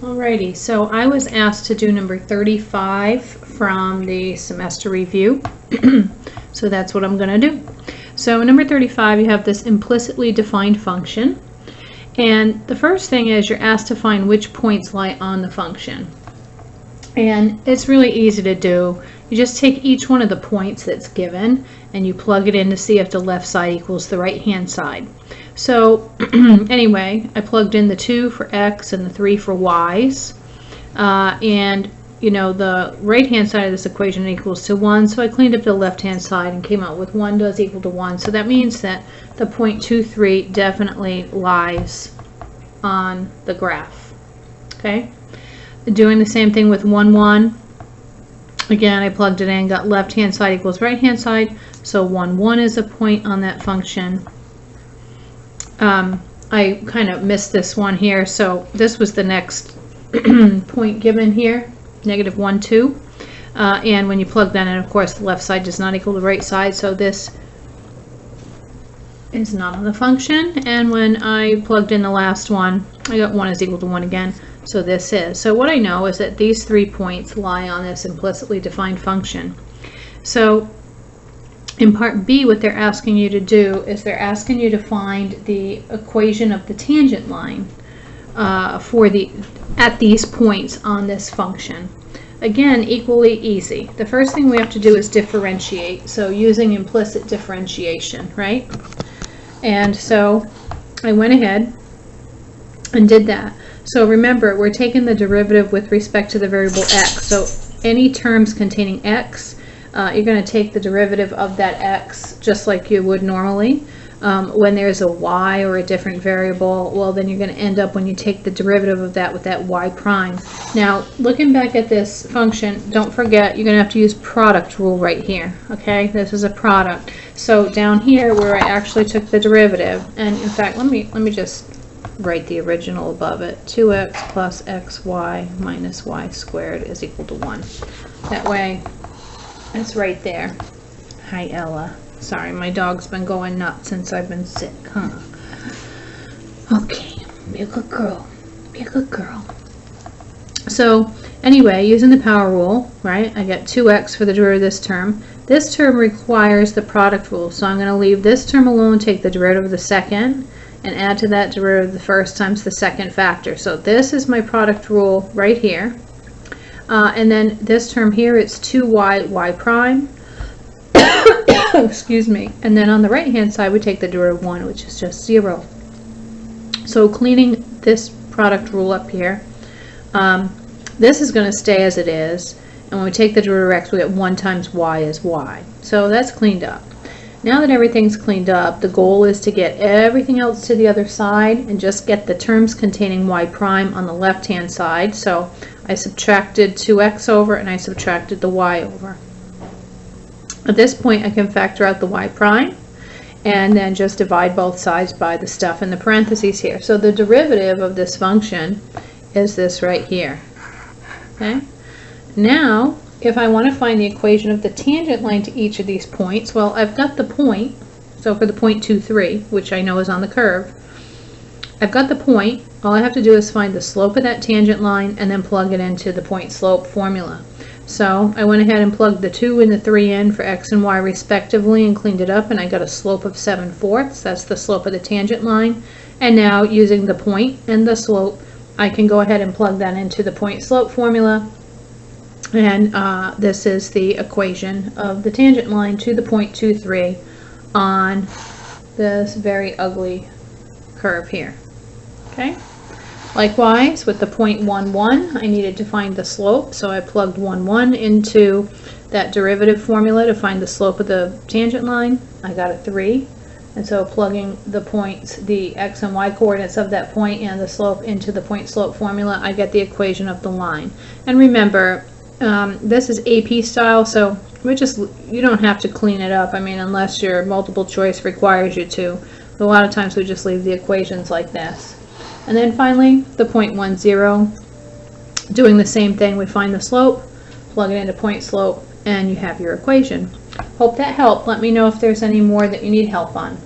Alrighty, so I was asked to do number 35 from the semester review. So that's what I'm going to do. So in number 35 you have this implicitly defined function, and the first thing is you're asked to find which points lie on the function. And it's really easy to do. You just take each one of the points that's given and you plug it in to see if the left side equals the right hand side. So anyway, I plugged in the 2 for x and the 3 for y's, and you know the right hand side of this equation equals to 1, so I cleaned up the left hand side and came out with 1 does equal to 1. So that means that the point 2, 3 definitely lies on the graph. Okay, doing the same thing with 1, 1. Again, I plugged it in, got left hand side equals right hand side, so 1, 1 is a point on that function. I kind of missed this one here, so this was the next point given here, negative 1, 2. And when you plug that in, of course, the left side does not equal the right side, so this is not on the function. And when I plugged in the last one, I got 1 is equal to 1 again, so this is. So what I know is that these 3 points lie on this implicitly defined function. So in part B, what they're asking you to do is they're asking you to find the equation of the tangent line at these points on this function. Again, equally easy. The first thing we have to do is differentiate, so using implicit differentiation, right? And so I went ahead and did that. So remember, we're taking the derivative with respect to the variable x. So any terms containing x, you're going to take the derivative of that x just like you would normally. When there's a y or a different variable, well, then you're going to end up, when you take the derivative of that, with that y prime. Now, looking back at this function, don't forget you're going to have to use product rule right here. Okay, this is a product. So down here where I actually took the derivative, and in fact, let me just write the original above it. 2x plus xy minus y squared is equal to 1. That way, it's right there. Hi, Ella. Sorry, my dog's been going nuts since I've been sick, huh? Okay, be a good girl. Be a good girl. So, anyway, using the power rule, right, I get 2x for the derivative of this term. This term requires the product rule, so I'm going to leave this term alone, take the derivative of the second, and add to that derivative of the first times the second factor. So this is my product rule right here. And then this term here, it's 2y, y prime. Excuse me. And then on the right hand side, we take the derivative of 1, which is just 0. So cleaning this product rule up here, this is going to stay as it is. And when we take the derivative of x, we get 1 times y is y. So that's cleaned up. Now that everything's cleaned up, the goal is to get everything else to the other side and just get the terms containing y prime on the left hand side. So I subtracted 2x over and I subtracted the y over. At this point I can factor out the y prime and then just divide both sides by the stuff in the parentheses here. So the derivative of this function is this right here. Okay? Now if I want to find the equation of the tangent line to each of these points, well, I've got the point, so for the point 2, 3, which I know is on the curve, I've got the point. All I have to do is find the slope of that tangent line and then plug it into the point slope formula. So I went ahead and plugged the 2 and the 3 in for x and y respectively and cleaned it up, and I got a slope of 7/4. That's the slope of the tangent line. And now using the point and the slope, I can go ahead and plug that into the point slope formula. And this is the equation of the tangent line to the point 2, 3 on this very ugly curve here. Okay. Likewise, with the point 1, 1, I needed to find the slope, so I plugged 1, 1 into that derivative formula to find the slope of the tangent line. I got a 3. And so plugging the points, the x and y coordinates of that point and the slope into the point slope formula, I get the equation of the line. And remember, this is AP style, so you don't have to clean it up. I mean, unless your multiple choice requires you to. But a lot of times we just leave the equations like this. And then finally, the point 1, 0. Doing the same thing, we find the slope, plug it into point slope, and you have your equation. Hope that helped. Let me know if there's any more that you need help on.